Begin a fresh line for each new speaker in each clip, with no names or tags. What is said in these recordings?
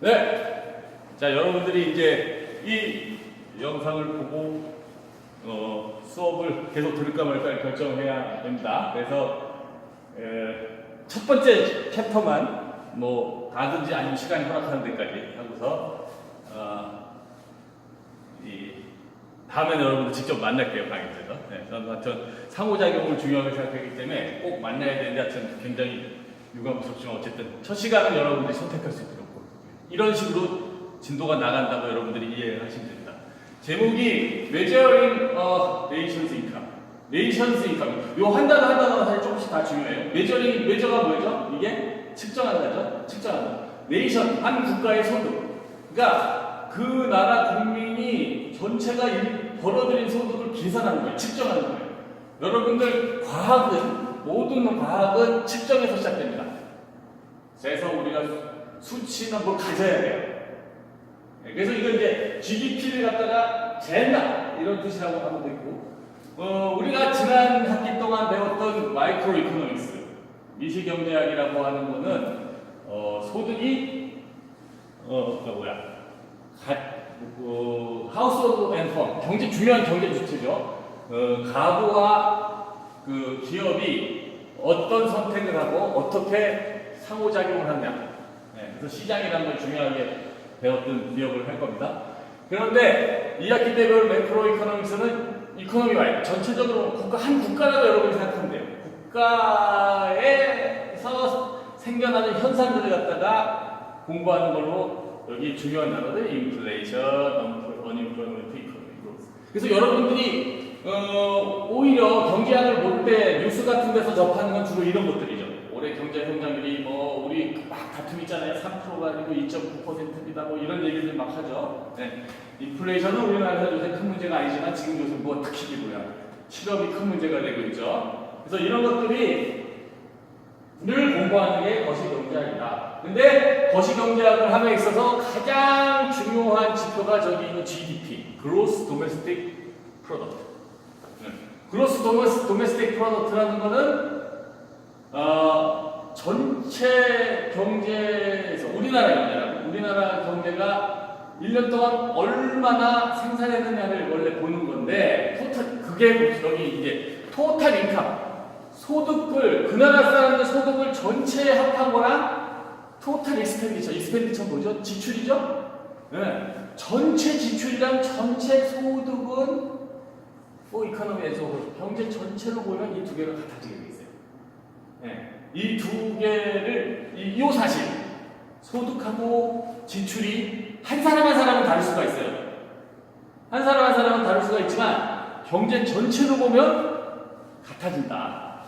네. 자, 여러분들이 이제 이 영상을 보고 수업을 계속 들을까 말까 결정해야 됩니다. 그래서 첫 번째 챕터만 뭐 가든지 아니면 시간이 허락하는 데까지 하고서 다음에는 여러분들 직접 만날게요, 강의에서. 네, 저는 하여튼 상호작용을 중요하게 생각하기 때문에 꼭 만나야 되는데 하여튼 굉장히 유감스럽지만 어쨌든 첫 시간은 여러분들이 선택할 수 있도록 이런 식으로 진도가 나간다고 여러분들이 이해하시면 됩니다. 제목이 Measuring Nation's Income. Nation's Income. 요 한 단어가 사실 조금씩 다 중요해요. 메저가 뭐죠? 이게 측정한다죠? 측정한다. 네이션, 한 국가의 소득. 그러니까 그 나라 국민이 전체가 벌어들인 소득을 계산하는 거예요. 측정하는 거예요. 여러분들 모든 과학은 측정에서 시작됩니다. 그래서 우리가 수치나 뭘 가져야 돼요. 그래서 이거 이제 GDP를 갖다가 잰다 이런 뜻이라고 하면 되고, 우리가 지난 학기 동안 배웠던 마이크로 이코노믹스, 미시경제학이라고 하는 거는 소득이 하우스홀드 앤 펌, 중요한 경제 주체죠. 가구와 그 기업이 어떤 선택을 하고 어떻게 상호작용을 하냐. 그래서 시장이라는 걸 중요하게 배웠던 기억을 할 겁니다. 그런데 이 학기 때 배울 매크로 이코노믹스는 이코노미와의 전체적으로 한 국가라고 여러분이 생각하면 돼요. 국가에서 생겨나는 현상들을 갖다가 공부하는 걸로 여기 중요한 단어들 인플레이션, 언임플로이먼트, 이코노미 그로스. 그래서 여러분들이 오히려 경제학을 볼 때 뉴스 같은 데서 접하는 건 주로 이런 것들이죠. 올해 경제 성장률이 우리 막 다툼 있잖아요. 3%가 아니고 2.9%입니다. 이런 얘기들 막 하죠. 네. 인플레이션은 우리나라에서 요새 큰 문제가 아니지만 지금 요새 특히이고요. 실업이 큰 문제가 되고 있죠. 그래서 이런 것들이 늘 공부하는 게 거시경제학이다. 근데 거시경제학을 함에 있어서 가장 중요한 지표가 저기 있는 GDP, Gross Domestic Product. Gross Domestic Product라는 거는 전체 경제에서 우리나라 경제가 1년 동안 얼마나 생산했느냐를 원래 보는 건데, 그게 여기 이제 토탈 인컴, 소득을, 그 나라 사람들 소득을 전체에 합한 거랑 토탈 익스펜디처 뭐죠? 지출이죠? 네. 전체 지출이랑 전체 소득은 이코노미에서 경제 전체로 보면 이 두 개가 같아지게 돼 있어요. 네. 이 두 개를, 이 사실, 소득하고 지출이 한 사람 한 사람은 다를 수가 있어요. 한 사람 한 사람은 다를 수가 있지만 경제 전체로 보면 같아진다.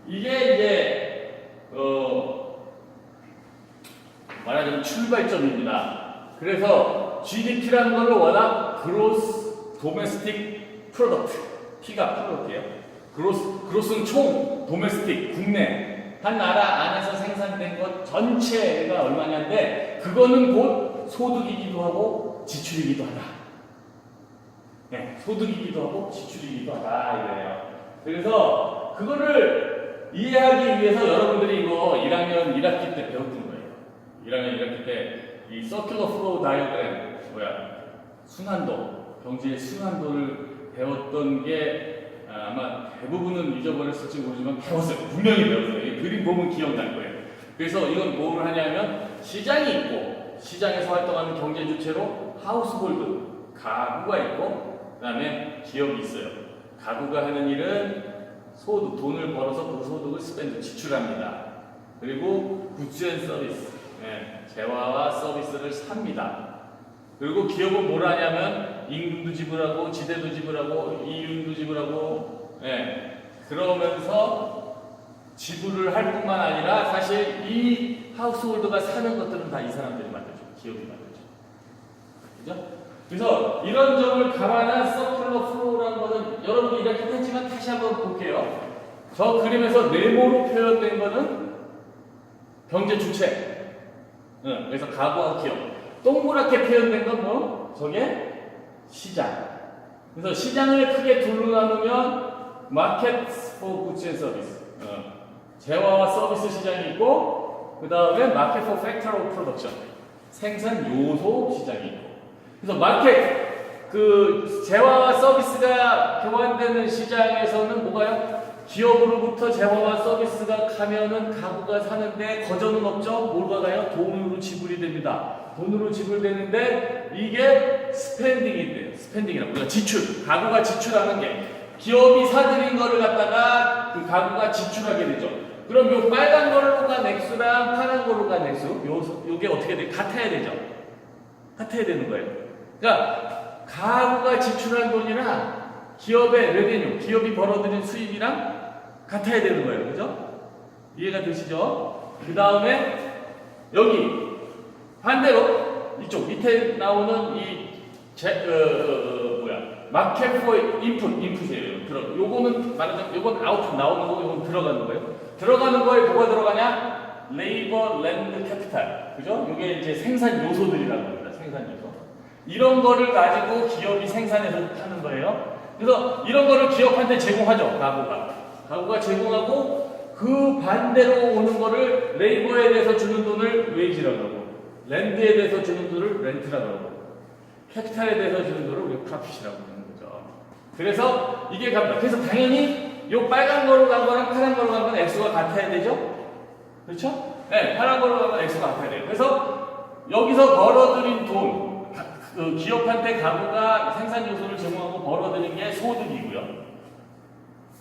이게 이제 말하자면 출발점입니다. 그래서 GDP라는 걸로 워낙 Gross Domestic Product, P가 프로덕트예요. 그로스는 총, 도메스틱, 국내, 한 나라 안에서 생산된 것 전체가 얼마냐인데, 그거는 곧 소득이기도 하고 지출이기도 하다. 네, 소득이기도 하고 지출이기도 하다 이래요. 그래서 그거를 이해하기 위해서 여러분들이 이거 1학년 1학기 때 배웠던 거예요. 1학년 1학기 때 이 서큘러 플로우 다이어그램, 순환도, 경제의 순환도를 배웠던 게 아마 대부분은 잊어버렸을지 모르지만 분명히 배웠어요. 이 그림 보면 기억날 거예요. 그래서 이건 뭘 하냐면, 시장이 있고, 시장에서 활동하는 경제 주체로 하우스홀드, 가구가 있고, 그 다음에 기업이 있어요. 가구가 하는 일은 소득, 돈을 벌어서 그 소득을 지출합니다. 그리고 굿즈 앤 서비스, 재화와 서비스를 삽니다. 그리고 기업은 뭘 하냐면 임금도 지불하고 지대도 지불하고 이윤도 지불하고, 그러면서 지불을 할 뿐만 아니라 사실 이 하우스홀드가 사는 것들은 다 이 사람들이 만들죠. 기업이 만들죠. 그죠? 그래서 이런 점을 감안한 서큘러 플로우라는 것은 여러분이 이렇게 했지만 다시 한번 볼게요. 저 그림에서 네모로 표현된 거는 경제 주체. 그래서 가구와 기업. 동그랗게 표현된 건 저게 시장. 그래서 시장을 크게 둘로 나누면 마켓 포 굿즈 앤 서비스, 재화와 서비스 시장이 있고, 그 다음에 마켓 포 팩터 오브 프로덕션, 생산 요소 시장이 있고. 그래서 마켓 그 재화와 서비스가 교환되는 시장에서는 뭐가요? 기업으로부터 재화와 서비스가 가면은 가구가 사는데 거저는 없죠. 뭐가 가요? 돈으로 지불이 됩니다. 돈으로 지불되는데 이게 스펜딩인데요. 스펜딩이라고 우리가 지출, 가구가 지출하는 게 기업이 사들인 거를 갖다가 그 가구가 지출하게 되죠. 그럼 요 빨간 걸로 간 액수랑 파란 걸로 간 액수, 요게 어떻게 돼? 같아야 되죠. 같아야 되는 거예요. 그러니까 가구가 지출한 돈이랑 기업의 레베뉴, 기업이 벌어들인 수입이랑 같아야 되는 거예요. 그죠? 이해가 되시죠? 그 다음에 여기 반대로 이쪽 밑에 나오는 이 마켓 포 인풋이에요. 요거는 말하자면 요건 아웃풋 나오는 거고 요건 들어가는 거예요. 들어가는 거에 뭐가 들어가냐? 레이버, 랜드, 캐피탈. 그죠? 요게 이제 생산 요소들이라고 합니다. 생산 요소. 이런 거를 가지고 기업이 생산해서 하는 거예요. 그래서 이런 거를 기업한테 제공하죠. 가구가 제공하고 그 반대로 오는 거를 레이버에 대해서 주는 돈을 웨이지라고 하고 랜드에 대해서 주는 돈을 렌트라고 하고 캐피탈에 대해서 주는 돈을 우리가 프로핏이라고 하는 거죠. 그래서 이게 갑니다. 그래서 당연히 요 빨간 거로 간 거랑 파란 거로 간 건 액수가 같아야 되죠? 그렇죠? 네, 파란 거로 간 건 액수가 같아야 돼요. 그래서 여기서 벌어들인 돈, 그 기업한테 가구가 생산 요소를 제공하고 벌어들인 게 소득이고요.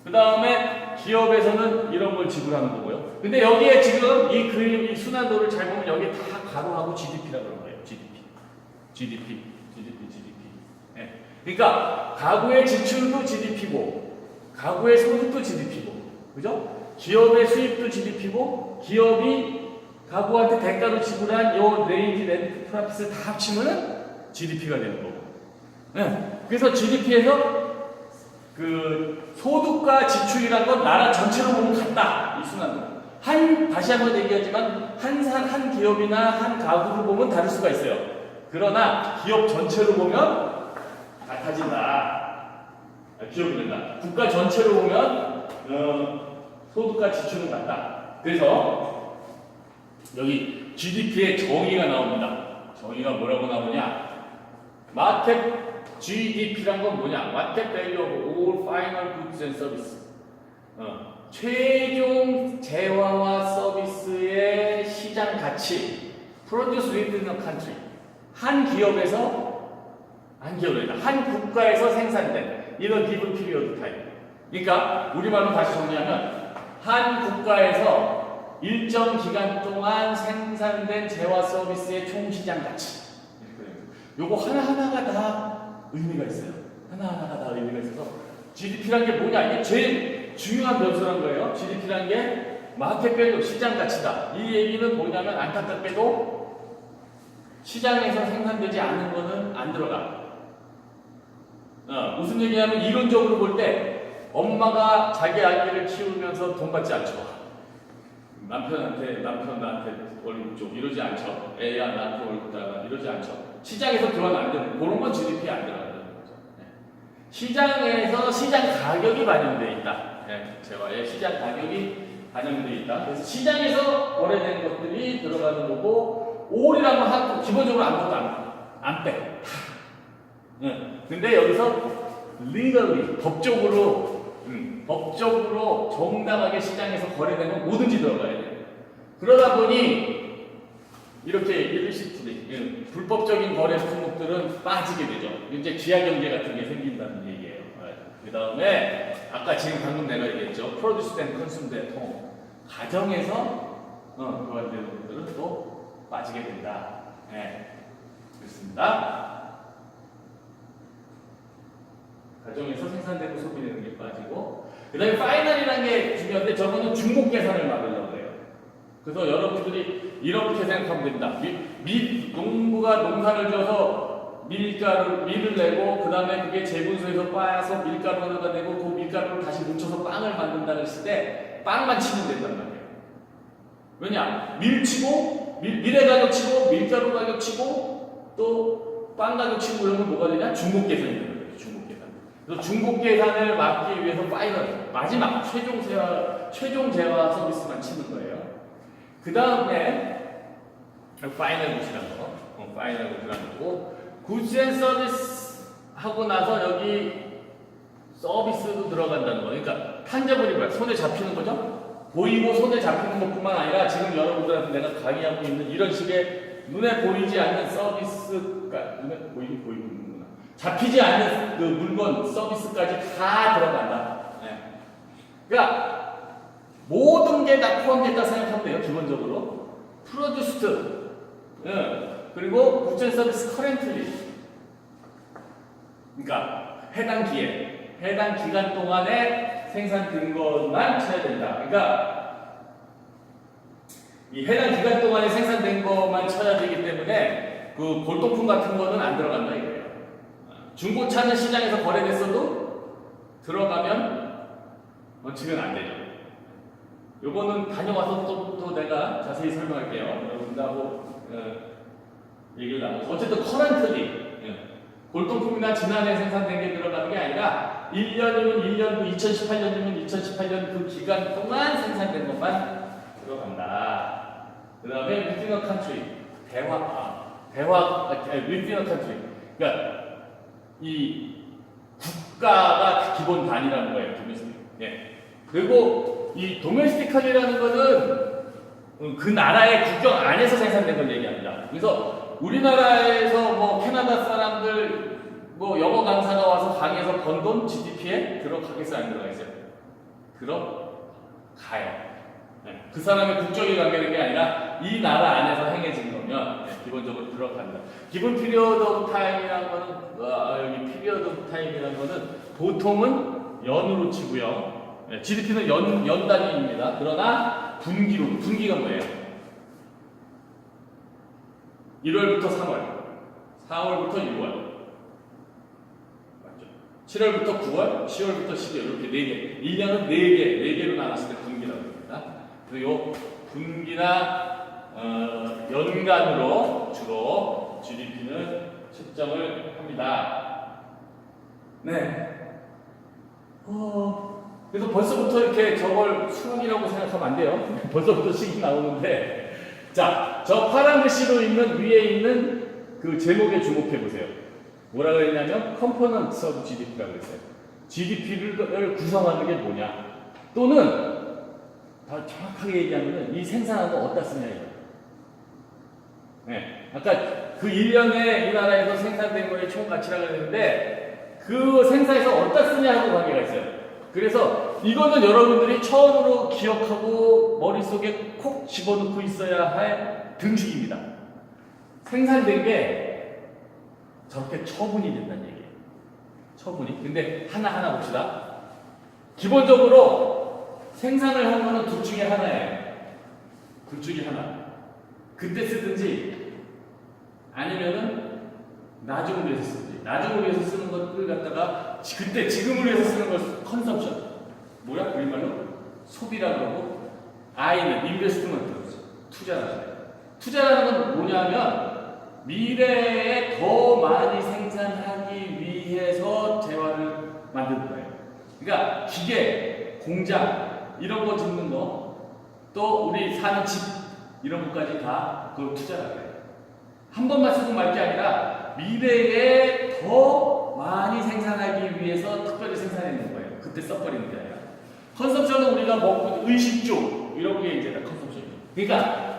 그 다음에 기업에서는 이런 걸 지불하는 거고요. 근데 여기에 지금 이 그림, 이 순환도를 잘 보면 여기 다 가로하고 GDP라고 그러는 거예요. GDP. 네. 그러니까 가구의 지출도 GDP고, 가구의 소득도 GDP고, 그죠? 기업의 수입도 GDP고, 기업이 가구한테 대가로 지불한 요 레이지, 렌트, 프로핏을 다 합치면은 GDP가 되는 거고. 네. 그래서 GDP에서 그 소득과 지출이란 건 나라 전체로 보면 같다. 이 순환도. 다시 한번 얘기하지만 한 기업이나 한 가구를 보면 다를 수가 있어요. 그러나 기업 전체로 보면 같아진다. 기업이 된다. 국가 전체로 보면 소득과 지출은 같다. 그래서 여기 GDP의 정의가 나옵니다. 정의가 뭐라고 나오냐? 마켓 GDP란 건 뭐냐? Market Value of All Final Goods and Services. 최종 재화와 서비스의 시장 가치. Produced within a country. 한 국가에서 생산된 이런 given period time. 그러니까 우리말로 다시 정리하면 한 국가에서 일정 기간 동안 생산된 재화 서비스의 총 시장 가치. 요거 하나하나가 다 의미가 있어요. 하나하나가 다 의미가 있어서 GDP란 게 뭐냐? 이게 제일 중요한 변수란 거예요. GDP란 게 마켓 밸류, 시장 가치다. 이 얘기는 뭐냐면 안타깝게도 시장에서 생산되지 않는 거는 안 들어가. 무슨 얘기냐면 이론적으로 볼 때 엄마가 자기 아이를 키우면서 돈 받지 않죠. 남편 나한테 월급 줘 이러지 않죠. 애야 나한테 월급 달라 이러지 않죠. 시장에서 교환 안 되는 그런 건 GDP에 안 들어가는 거죠. 네. 시장에서 시장 가격이 반영되어 있다. 네. 재화의 시장 가격이 반영되어 있다. 그래서 시장에서 거래되는 것들이 들어가는 거고 올이라는 건 기본적으로 아무것도 안 빼. 네. 근데 여기서 legally 법적으로 정당하게 시장에서 거래되는 건 뭐든지 들어가야 돼요. 그러다 보니 이렇게 일시풀이 불법적인 거래 품목들은 빠지게 되죠. 이제 지하경제 같은 게 생긴다는 얘기예요. 그 다음에 아까 지금 방금 내가 얘기했죠. Produced and Consumed at home. 가정에서 교환되는 것들은 또 빠지게 된다. 네, 그렇습니다. 가정에서 생산되고 소비되는 게 빠지고 그 다음에 파이널이라는 게 중요한데 저거는 중복 계산을 막으려고 해요. 그래서 여러분들이 이렇게 생각하면 됩니다. 농부가 농사를 져서 밀을 내고 그 다음에 그게 제분소에서 빻아서 밀가루 하나가 되고 그 밀가루를 다시 뭉쳐서 빵을 만든다 그랬을 때 빵만 치면 된단 말이에요. 왜냐? 밀의 가격 치고 밀가루 가격 치고 또 빵 가격 치고 그러면 뭐가 되냐? 중복 계산이 되는 거예요. 그래서 중복 계산을 막기 위해서 파이널 마지막 최종 재화 서비스만 치는 거예요. 그 다음에 파이널 굿이라는 거. 파이널 구드라는 거고, 굿즈 앤 서비스 하고 나서 여기 서비스도 들어간다는 거. 그러니까 탄저블이 뭐야? 손에 잡히는 거죠? 보이고 손에 잡히는 것뿐만 아니라 지금 여러분들한테 내가 강의하고 있는 이런 식의 눈에 보이지 않는 서비스가 눈에 보이는구나. 잡히지 않는 그 물건 서비스까지 다 들어간다. 네. 그러니까 모든 게 다 포함됐다 생각하면 돼요. 기본적으로 프로듀스트, 그리고 굿즈 앤 서비스 커렌틀리. 그러니까 해당 기회, 해당 기간 동안에 생산된 것만 쳐야 된다. 그러니까 이 해당 기간 동안에 생산된 것만 쳐야 되기 때문에 그 골동품 같은 거는 안 들어간다 이거예요. 중고차는 시장에서 거래됐어도 들어가면 치면 안 되죠. 요거는 다녀와서 또 내가 자세히 설명할게요. 여러분들하고 얘기를 나누고. 어쨌든 커런트리 골동품이나 지난해 생산된 게 들어가는 게 아니라 1년이면 1년, 2018년이면 2018년 그 기간 동안 생산된 것만 들어간다. 그 다음에 within a country, within a country. 그러니까 이 국가가 기본 단위라는 거예요. 도메스틱. 예. 그리고 이 도메스틱컬이라는 거는 그 나라의 국경 안에서 생산된 걸 얘기합니다. 그래서 우리나라에서 뭐 캐나다 사람들 뭐 영어 강사가 와서 강의에서 번 돈 GDP에 들어가겠어요? 안 들어가겠어요? 들어가요. 네. 그 사람의 국적이 관계된 게 아니라 이 나라 안에서 행해진 거면 기본적으로 들어간다. 기본 피리어드 오브 타임이라는 거는 여기 피리어드 오브 타임이라는 거는 보통은 연으로 치고요. GDP는 연 단위입니다. 그러나 분기로, 분기가 뭐예요? 1월부터 3월, 4월부터 6월, 맞죠? 7월부터 9월, 10월부터 12월 이렇게 4개. 1년은 4개로 나눴을 때 분기라고 합니다. 그리고 요 분기나 연간으로 주로 GDP는 측정을 합니다. 네. 그래서 벌써부터 이렇게 저걸 수학이라고 생각하면 안 돼요. 벌써부터 식이 나오는데, 자, 저 파란 글씨로 있는 위에 있는 그 제목에 주목해 보세요. 뭐라 그랬냐면 Components of GDP라고 그랬어요. GDP를 구성하는 게 뭐냐? 또는 더 정확하게 얘기하면 이 생산하는 거 어디다 쓰냐 이거. 네, 아까 그 1년에 이 나라에서 생산된 거의 총 가치라고 했는데 그 생산에서 어디다 쓰냐 하고 관계가 있어요. 그래서 이거는 여러분들이 처음으로 기억하고 머릿속에 콕 집어넣고 있어야 할 등식입니다. 생산된 게 저렇게 처분이 된다는 얘기예요. 처분이. 근데 하나하나 봅시다. 기본적으로 생산을 한 거는 둘 중에 하나예요. 둘 중에 하나. 그때 쓰든지 아니면은 나중을 위해서 쓰든지. 나중을 위해서 쓰는 것을 갖다가 그때 지금을 위해서 쓰는 걸 컨섬션. 뭐야? 우리말로 소비라고 하고 I는 인베스트먼트. 투자라는 거예요. 투자라는 건 뭐냐면 미래에 더 많이 생산하기 위해서 재화를 만드는 거예요. 그러니까 기계, 공장 이런 거 짓는 거, 또 우리 사는 집 이런 것까지 다 그걸 투자라고 해요. 한 번만 쓰고 말 게 아니라 미래에 더 많이 생산하기 위해서 특별히 생산해내는 거예요. 그때 써버리는 게 아니라. 컨섬션은 우리가 먹고 의식주 이런 게 이제 다 컨섬션이죠. 그러니까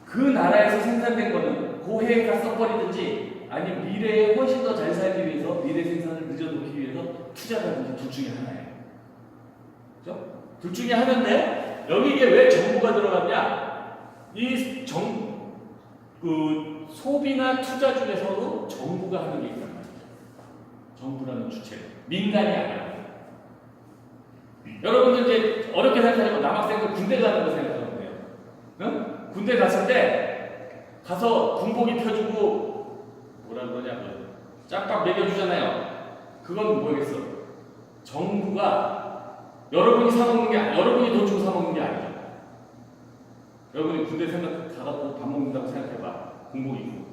그 나라에서 생산된 거는 고해에다 써버리든지 아니면 미래에 훨씬 더 잘 살기 위해서 미래 생산을 늦어놓기 위해서 투자라든지 둘 중에 하나예요. 그죠? 둘 중에 하나인데 여기 이게 왜 정부가 들어갔냐? 이 소비나 투자 중에서도 정부가 하는 게 있단 말이죠. 정부라는 주체. 민간이 아니라. 여러분들 이제 어렵게 생각하면 남학생들 군대 가는 거 생각하면 돼요. 응? 군대 갔을 때 가서 군복 입혀주고 뭐라 그러냐 짬밥 먹여주잖아요. 그건 뭐겠어? 정부가 여러분이 사먹는 게 아니야. 여러분이 돈 주고 사먹는 게 아니야. 여러분이 군대 가갖고 밥 먹는다고 생각해봐. 군복 입고.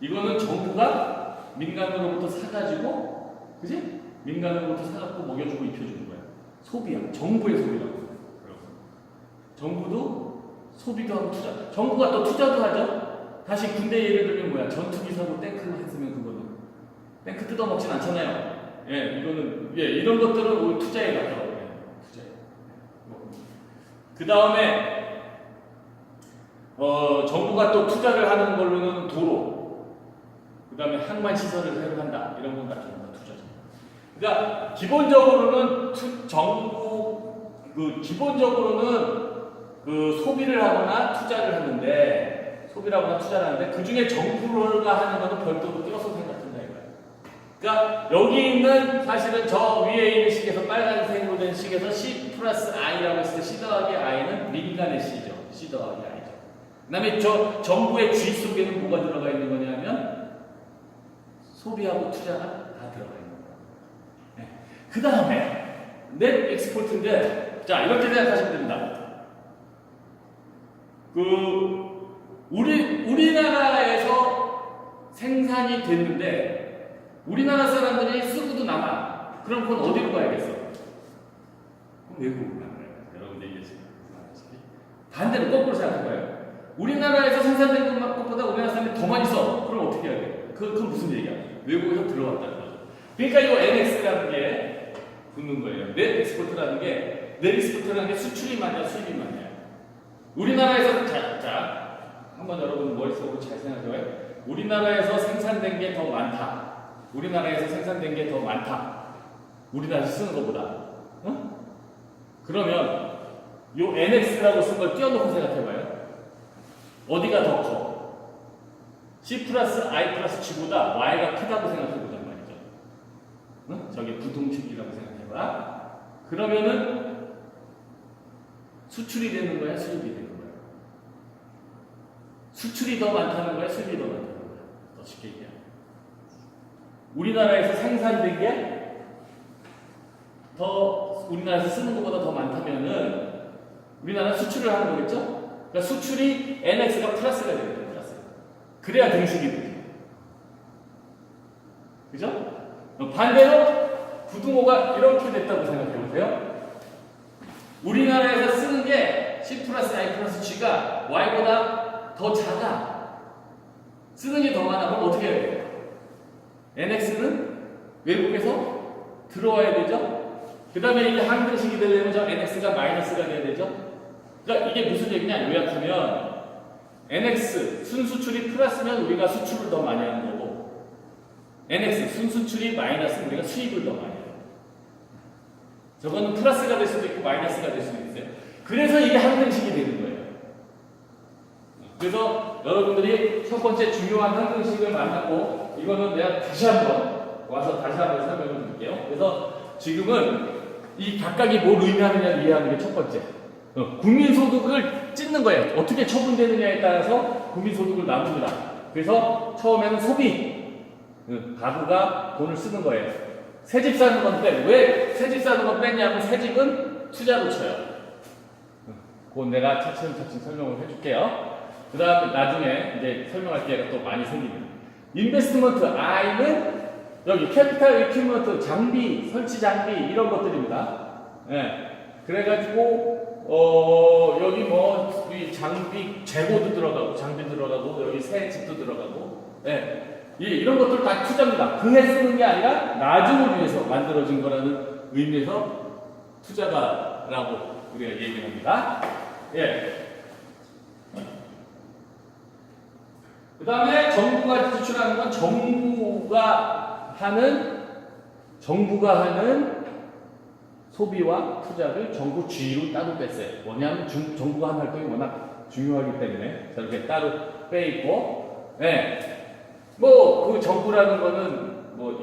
이거는 정부가 민간으로부터 사가지고, 그지? 민간으로부터 사갖고 먹여주고 입혀주는 거야. 소비야. 정부의 소비라고. 정부도 소비도 하고 투자. 정부가 또 투자도 하죠. 다시 군대 예를 들면 뭐야? 전투기 사고 탱크 했으면 그거는 탱크 뜯어먹진 않잖아요. 예, 이거는 예 이런 것들은 오히려 투자에 가까워요. 투자에. 그 다음에 정부가 또 투자를 하는 걸로는 도로, 그 다음에 항만 시설을 새로 한다 이런 건 다 전부 다 투자죠. 그러니까 기본적으로는 기본적으로는 그 소비를 하거나 투자를 하는데 그 중에 정부가 하는 거는 별도로 띄어서 생각한다 이거예요. 그러니까 여기 있는 사실은 저 위에 있는 식에서 빨간색으로 된 식에서 C 플러스 I라고 했을 때 C 더하기 I는 민간의 C죠. C 더하기 I죠. 그 다음에 저 정부의 G 속에는 뭐가 들어가 있는 거냐면 소비하고 투자가 다 들어가 있는 거예요. 네. 그 다음에 넷 엑스포트인데 자 이렇게 생각하시면 됩니다. 우리나라에서 생산이 됐는데 우리나라 사람들이 쓰고도 남아. 그럼 그건 어디로 가야겠어? 그럼 외국으로 가요. 여러분들 이해하시죠? 반대로 거꾸로 생각해봐요. 우리나라에서 생산된 것보다 우리나라 사람이 더 많이 써. 그럼 어떻게 해야 돼? 그건 무슨 얘기야? 외국에서 들어왔다는 거죠. 그러니까 이 NX라는 게 붙는 거예요. 넷 엑스포트라는 게 수출이 많냐 수입이 많냐. 우리나라에서 한번 여러분 머릿속으로 잘 생각해봐요. 우리나라에서 생산된 게 더 많다. 우리나라에서 쓰는 것보다. 응? 그러면 요 NX라고 쓴 걸 띄워놓고 생각해봐요. 어디가 더 커? C 플러스 I 플러스 G보다 Y가 크다고 생각해보자는 말이죠. 응? 저기 부동식이라고 생각해봐. 그러면은 수출이 되는 거야, 수입이 되는 거야? 수출이 더 많다는 거야, 수입이 더 많다는 거야? 더 쉽게 얘기하면. 우리나라에서 생산된 게 더 우리나라에서 쓰는 것보다 더 많다면은 우리나라는 수출을 하는 거겠죠? 그러니까 수출이 NX가 플러스가 되는 거예요, 플러스. 그래야 등식이 되죠. 그죠? 반대로 부등호가 이렇게 됐다고 생각해 보세요. 우리나라에서 쓰는 게 C 플러스 I 플러스 G가 Y보다 더 작아. 쓰는 게 더 많아. 그럼 어떻게 해야 돼요? NX는 외국에서 들어와야 되죠? 그 다음에 이게 항등식이 되려면 저 NX가 마이너스가 돼야 되죠? 그러니까 이게 무슨 얘기냐? 요약하면 NX 순수출이 플러스면 우리가 수출을 더 많이 하는 거고 NX 순수출이 마이너스면 우리가 수입을 더 많이 해요. 저거는 플러스가 될 수도 있고 마이너스가 될 수도 있어요. 그래서 이게 항등식이 되는 거예요. 그래서 여러분들이 첫 번째 중요한 항등식을 만났고 이거는 내가 다시 한번 설명을 드릴게요. 그래서 지금은 이 각각이 뭘 의미하느냐를 이해하는 게 첫 번째. 국민소득을 찢는 거예요. 어떻게 처분되느냐에 따라서 국민소득을 나눕니다. 그래서 처음에는 소비, 가구가 돈을 쓰는 거예요. 새집 사는 건데 왜 새집 사는 건 뺐냐면 새집은 투자로 쳐요. 그건 내가 차츰차츰 설명을 해줄게요. 그 다음에 나중에 이제 설명할 기회가 또 많이 생깁니다. 인베스트먼트 I는 여기 캐피탈 이퀴먼트 장비, 설치 장비 이런 것들입니다. 예. 그래가지고 여기 뭐 이 장비 재고도 들어가고 장비 들어가고 여기 새 집도 들어가고 예. 이런 것들 다 투자입니다. 그해 쓰는 게 아니라 나중을 위해서 만들어진 거라는 의미에서 투자가라고 우리가 얘기를 합니다. 예. 그 다음에 정부가 지출하는 건 정부가 하는 소비와 투자를 정부 주의로 따로 뺐어요. 뭐냐면 정부가 하는 활동이 워낙 중요하기 때문에 저렇게 따로 빼있고, 예. 뭐, 그 정부라는 거는 뭐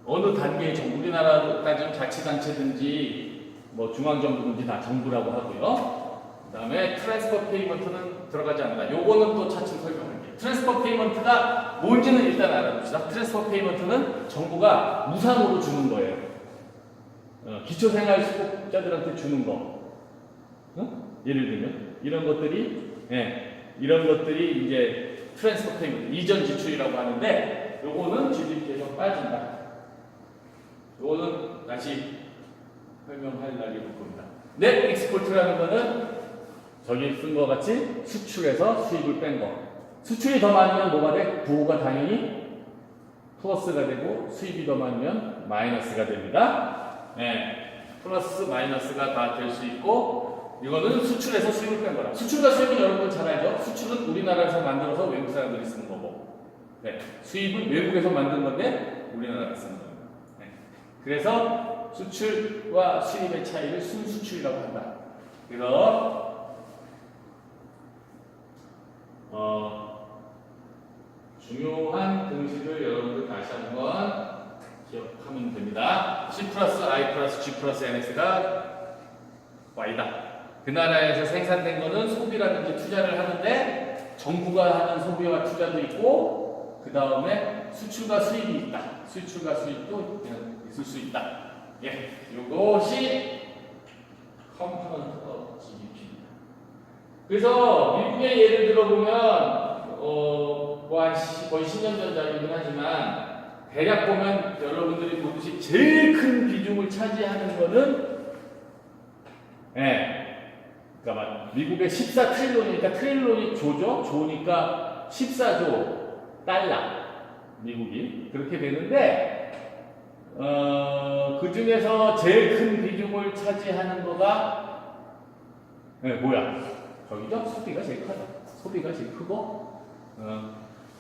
어느 단계의 정부, 우리나라로 따지면 자치단체든지 뭐 중앙정부든지 다 정부라고 하고요. 그 다음에 트랜스퍼 페이먼트는 들어가지 않는다. 요거는 또 차츰 설명할게요. 트랜스퍼 페이먼트가 뭔지는 일단 알아둡시다. 트랜스퍼 페이먼트는 정부가 무상으로 주는 거예요. 기초생활수급자들한테 주는 거. 예를 들면 이런 것들이 이제 트랜스퍼 페이먼트, 이전 지출이라고 하는데 요거는 GDP에서 빠진다. 요거는 다시 설명할 날이 올 겁니다. 넷 익스포트라는 거는 저기 쓴 거 같이 수출해서 수입을 뺀 거. 수출이 더 많으면 뭐가 돼? 부호가 당연히 플러스가 되고 수입이 더 많으면 마이너스가 됩니다. 네, 플러스 마이너스가 다 될 수 있고 이거는 수출에서 수입을 뺀 거라. 수출과 수입은 여러분들 잘 알죠? 수출은 우리나라에서 만들어서 외국 사람들이 쓰는 거고, 네, 수입은 외국에서 만든 건데 우리나라가 쓰는 겁니다. 네, 그래서 수출과 수입의 차이를 순수출이라고 한다. 그래서 중요한 공식을 여러분들 다시 한번 기억하면 됩니다. C 플러스 I 플러스 G 플러스 NX가 Y다. 그 나라에서 생산된 거는 소비라든지 투자를 하는데 정부가 하는 소비와 투자도 있고 그 다음에 수출과 수입이 있다. 수출과 수입도 있을 수 있다. 예, 이것이 컴포넌트 오브 GDP입니다. 그래서 미국의 예를 들어보면 거의 10년 전작이긴 하지만 대략 보면 여러분들이 보듯이 제일 큰 비중을 차지하는 거는 그러니까 미국의 14트릴론이니까 트릴론이 조죠? 조니까 14조 달러 미국이 그렇게 되는데 그 중에서 제일 큰 비중을 차지하는 거가 뭐야? 저기죠? 소비가 제일 크다. 소비가 제일 크고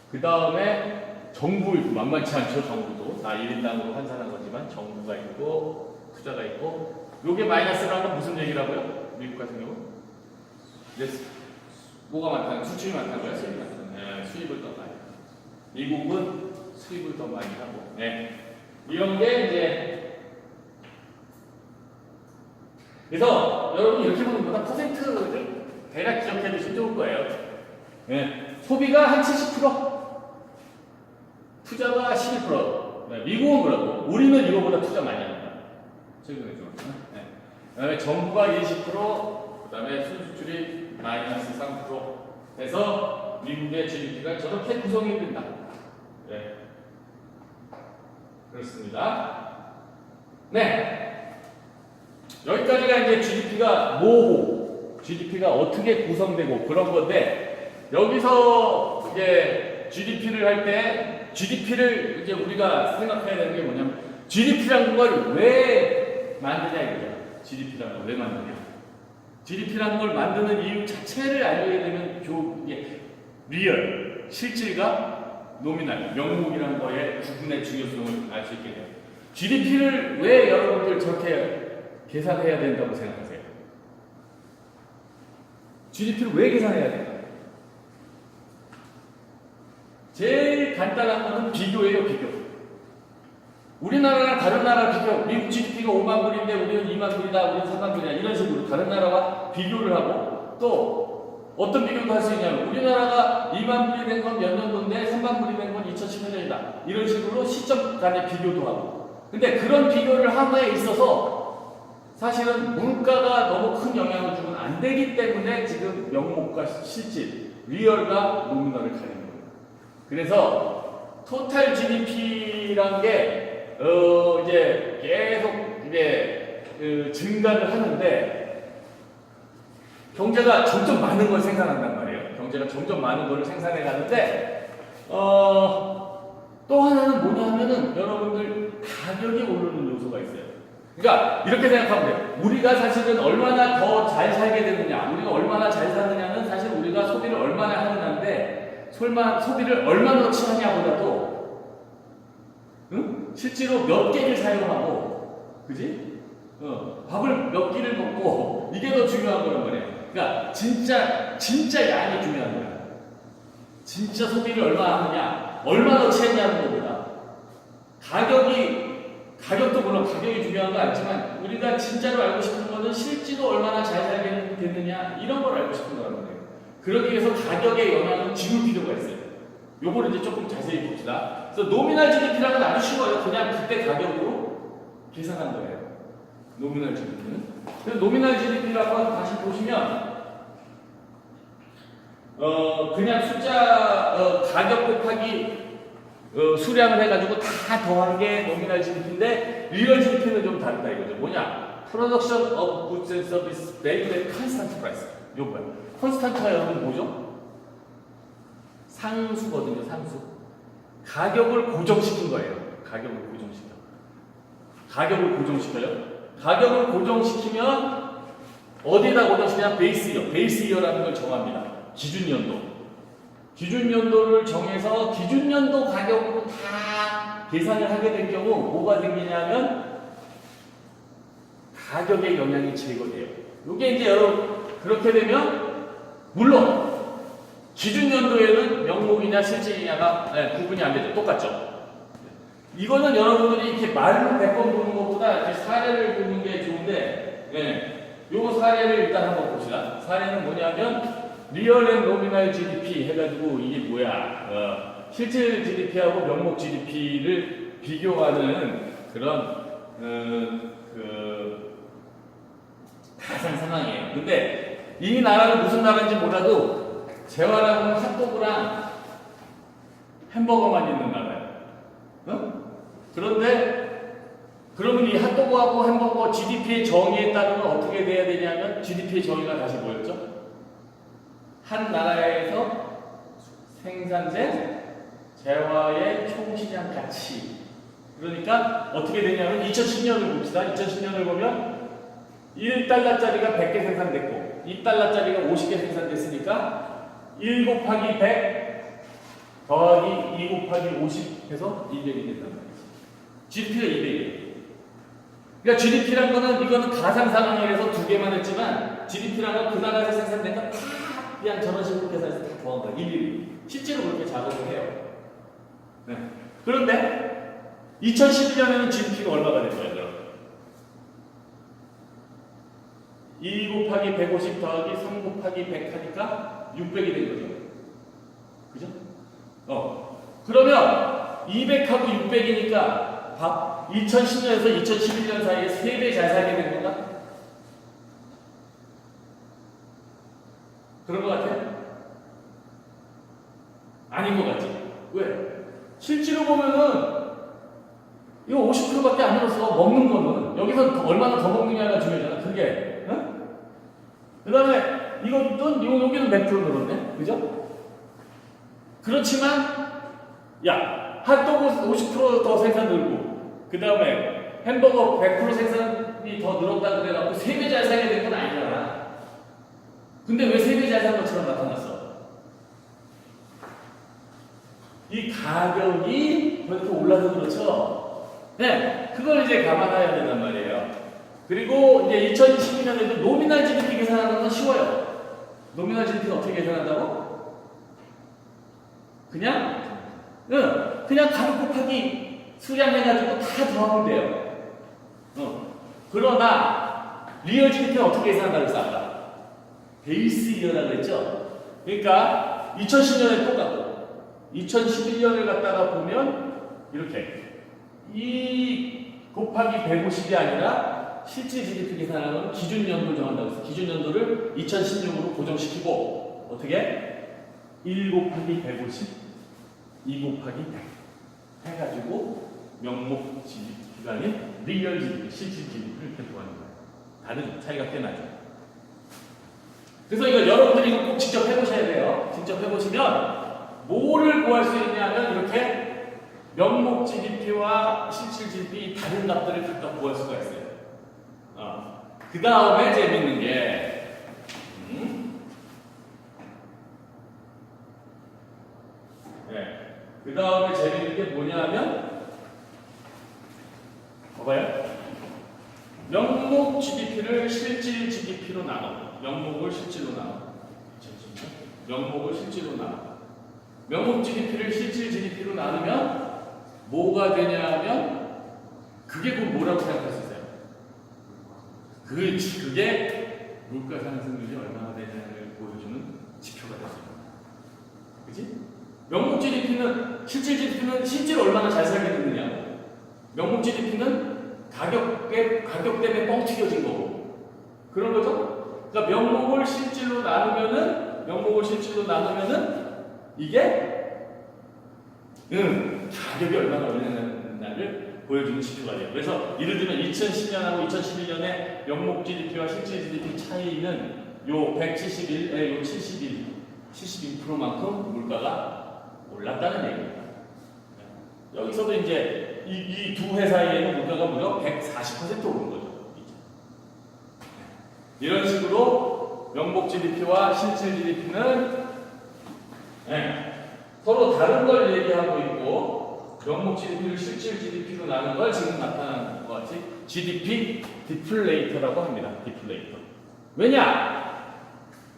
그 다음에 정부 만만치 않죠. 정부도 다 1인당으로 환산한 거지만 정부가 있고 투자가 있고 요게 마이너스라는 건 무슨 얘기라고요? 미국 같은 경우 뭐가 많다는 수출이 많다는 거야? 수입이 많다는 거야? 수입을 더 많이 미국은 수입을 더 많이 하고 이런 게 이제 그래서 여러분 이렇게 보는 것보다 퍼센트를 대략 기억해 두시면 좋을 거예요. 소비가 한 70%, 투자가 11%. 미국은 그렇고 우리는 이거보다 투자 많이 합니다. 최근에 좀. 그다음에 정부가 20%, 그다음에 순수출이 마이너스 3% 해서 미국의 GDP가 저렇게 구성이 된다. 그렇습니다. 네. 여기까지가 이제 GDP가 뭐고, GDP가 어떻게 구성되고 그런 건데, 여기서 이제 GDP를 할 때, GDP를 이제 우리가 생각해야 되는 게 뭐냐면, GDP라는 걸 왜 만드냐 이거죠. GDP라는 걸 왜 만드냐. GDP라는 걸 만드는 이유 자체를 알게 되면 이게 리얼, 실질과 노미널, 명목이라는 거에 구분의 중요성을 알 수 있게 돼요. GDP를 왜 여러분들 저렇게 계산해야 된다고 생각하세요? GDP를 왜 계산해야 될까요? 제일 간단한 거는 비교예요, 비교. 우리나라랑 다른 나라 비교, 미국 GDP가 5만 불인데 우리는 2만 불이다, 우리는 3만 불이다, 이런 식으로 다른 나라와 비교를 하고, 또 어떤 비교도 할 수 있냐면 우리나라가 2만 불이 된 건 몇 년도인데 3만 불이 된 건 2018년이다. 이런 식으로 시점 간의 비교도 하고. 근데 그런 비교를 함에 있어서 사실은 물가가 너무 큰 영향을 주면 안 되기 때문에 지금 명목과 실질, 리얼과 노미널을 가리는 거예요. 그래서 토탈 GDP란 게 이제 계속 이제 증가를 하는데 경제가 점점 많은 걸 생산한단 말이에요. 경제가 점점 많은 걸 생산해 가는데 또 하나는 뭐냐 하면은 여러분들 가격이 오르는 요소가 있어요. 그러니까 이렇게 생각하면 돼요. 우리가 사실은 얼마나 더 잘 살게 되느냐, 우리가 얼마나 잘 사느냐는 사실 우리가 소비를 얼마나 하느냐인데 소비를 얼마나 넣지 하냐보다도 실제로 몇 개를 사용하고, 그지? 밥을 몇 끼를 먹고, 이게 더 중요한 거란 말이에요. 그러니까, 진짜 양이 중요한 거야. 진짜 소비를 얼마나 하느냐, 얼마나 넣지했냐는 것보다, 가격도 물론 가격이 중요한 거 알지만, 우리가 진짜로 알고 싶은 거는 실제로 얼마나 잘 살게 됐느냐, 이런 걸 알고 싶은 거란 말이에요. 그러기 위해서 가격의 영향을 지울 필요가 있어요. 요거를 이제 조금 자세히 봅시다. 그래서 노미널 GDP라는 건 아주 쉬워요. 그냥 그때 가격으로 계산한 거예요. 노미널 GDP는. 그래서 노미널 GDP라고 다시 보시면 그냥 숫자 가격 곱하기 수량을 해가지고 다 더한 게 노미널 GDP인데 리얼 GDP는 좀 다르다 이거죠. 뭐냐? Production of goods and services based on constant price. 요거야. 콘스탄트가 여러분 뭐죠? 상수거든요, 상수. 가격을 고정시킨 거예요. 가격을 고정시켜. 가격을 고정시켜요. 가격을 고정시키면 어디에다 고정시키냐? 베이스 이어. 베이스 이어라는 걸 정합니다. 기준 연도. 기준 연도를 정해서 기준 연도 가격으로 다 계산을 하게 될 경우 뭐가 생기냐면 가격의 영향이 제거돼요. 이게 이제 여러분 그렇게 되면 물론 기준 연도에는 명목이냐 실질이냐가 구분이 안 되죠. 똑같죠. 이거는 여러분들이 이렇게 말로 100번 보는 것보다 이렇게 사례를 보는 게 좋은데, 요거 사례를 일단 한번 봅시다. 사례는 뭐냐면 리얼 앤 노미널 GDP 해가지고 이게 뭐야? 실질 GDP하고 명목 GDP를 비교하는 그런 가상 상황이에요. 근데 이 나라는 무슨 나라인지 몰라도 재활하고는 핫도그랑 햄버거만 있는 나라예요. 그런데 그러면 이 핫도그하고 햄버거 GDP의 정의에 따르면 어떻게 돼야 되냐면 GDP의 정의가 다시 뭐였죠? 한 나라에서 생산된 재화의 총시장 가치. 그러니까 어떻게 되냐면 2010년을 봅시다. 2010년을 보면 1달러짜리가 100개 생산됐고 2달러짜리가 50개 생산됐으니까 1 곱하기 100 더하기 2 곱하기 50 해서 200이 된단 말이지. GDP가 200이에요. 그러니까 GDP란 거는 이거는 가상 상황이라서 두 개만 했지만 GDP란 건 그 나라에서 생산된 거 다 그냥 저런 식으로 계산해서 다 더한 거예요. 일일이. 실제로 그렇게 작업을 해요. 네. 그런데 2012년에는 GDP가 얼마가 된 거예요? 2 곱하기 150 더하기 3 곱하기 100 하니까 600이 된 거죠. 그죠? 그러면 200하고 600이니까 2010년에서 2011년 사이에 3배 잘 살게 된 건가? 그런 것 같아요? 아닌 것 같지? 왜? 실제로 보면은 이거 50%밖에 안 늘었어. 먹는 거는. 여기서 얼마나 더 먹느냐가 중요하잖아. 그게. 응? 그 다음에 여기는 100% 늘었네. 그죠? 그렇지만 야, 핫도그 50% 더 생산 늘고 그 다음에 햄버거 100% 생산이 더 늘었다 그래갖고 3배 잘 살게 된 건 아니잖아. 근데 왜 3배 잘 산 것처럼 나타났어? 이 가격이 그렇게 올라서 그렇죠? 네, 그걸 이제 감안해야 된단 말이에요. 그리고 이제 2012년에도 노미널 GDP 계산하는 건 쉬워요. 노미널 GDP는 어떻게 계산한다고? 그냥 가격 곱하기 수량 해가지고 다 더하면 돼요. 그러나 리얼 GDP는 어떻게 계산한다고 했어 아까? 베이스 이어라고 했죠? 그러니까 2010년에 똑같고 2011년을 갖다가 보면 이렇게 2 곱하기 150이 아니라 실질 GDP 계산하는 기준 연도를 정한다고 했어. 기준 연도를 2016으로 고정시키고 어떻게? 1 곱하기 150 2 곱하기 100 해가지고 명목 GDP가 아닌 리얼 GDP, 실질 GDP를 이렇게 구하는 거예요. 다른 차이가 꽤 나죠. 그래서 이거 여러분들이 이거 꼭 직접 해보셔야 돼요. 직접 해보시면 뭐를 구할 수 있냐면 이렇게 명목 GDP와 실질 GDP 다른 값들을 각각 구할 수가 있어요. 그 다음에 재밌는 게 그 다음에 재밌는 게 뭐냐면 봐봐요. 명목 GDP를 실질 GDP로 나눠. 명목을 실질로 나눠. 명목을 실질로 나눠. 명목 GDP를 실질 GDP로 나누면 뭐가 되냐면 그게 곧 뭐라고 생각할 수 있어요? 그게 물가 상승률이 얼마나 되냐를 보여주는 지표가 될 수 있습니다. 그치? 명목 GDP는 실질 GDP는 실제로 얼마나 잘 살게 되느냐. 명목 GDP는 가격 때문에 뻥 튀겨진 거고 그런 거죠. 그러니까 명목을 실질로 나누면은 이게 가격이 얼마나 올랐나를 보여주는 지표가 돼요. 그래서 예를 들면 2010년하고 2011년의 명목 GDP와 실질 GDP 차이는 요 171에 요 71%만큼 물가가 올랐다는 얘기입니다. 여기서도 이제 이 두 회사에는 물가가 무려 140% 오른 거죠. 이런 식으로 명목 GDP와 실질 GDP는 서로 다른 걸 얘기하고 있고 명목 GDP를 실질 GDP로 나눈 걸 지금 나타나는 것 같이 GDP 디플레이터라고 합니다. 디플레이터. 왜냐?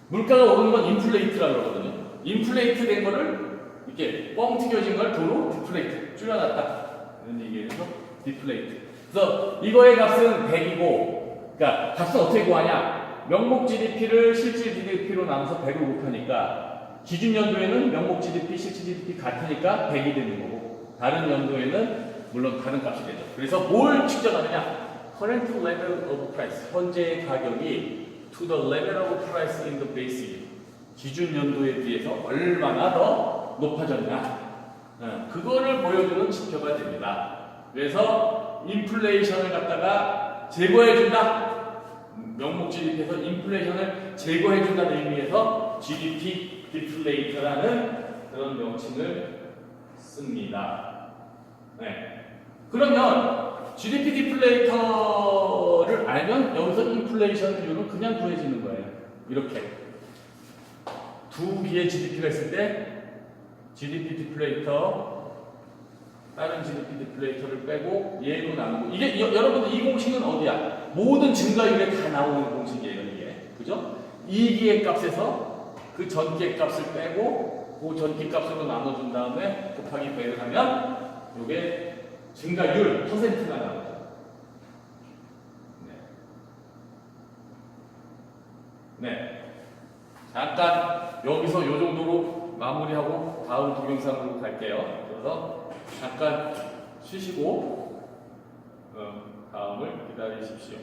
물가가 오르는 건 인플레이트라고 그러거든요. 인플레이트 된 거를 이렇게 뻥 튀겨진 걸 도로 디플레이트 줄여놨다. 이런 얘기해서 디플레이트. 그래서 이거의 값은 100이고, 그러니까 값은 어떻게 구하냐? 명목 GDP를 실질 GDP로 나눠서 100을 곱하니까 기준 연도에는 명목 GDP, 실질 GDP 같으니까 100이 되는 거고 다른 연도에는 물론 다른 값이 되죠. 그래서 뭘 측정하느냐? Current level of price, 현재의 가격이 to the level of price in the base year, 기준 연도에 비해서 얼마나 더 높아졌냐? 그거를 보여주는 지표가 됩니다. 그래서 인플레이션을 갖다가 제거해준다. 명목 GDP에서 인플레이션을 제거해준다는 의미에서 GDP 디플레이터라는 그런 명칭을 씁니다. 그러면 GDP 디플레이터를 알면 여기서 인플레이션 비율은 그냥 구해지는 거예요. 이렇게 두 개의 GDP가 있을 때 GDP 디플레이터 다른 GDP 디플레이터를 빼고 얘로 나누고 이게 여러분들 이 공식은 어디야? 모든 증가율에 다 나오는 공식이에요. 이게 그죠? 이기의 값에서 그 전기의 값을 빼고 그 전기 값으로 나눠준 다음에 곱하기 100을 하면 이게 증가율 퍼센트가 나오죠. 네. 잠깐 여기서 이 정도로 마무리하고 다음 동영상으로 갈게요. 그래서 잠깐 쉬시고 다음을 기다리십시오.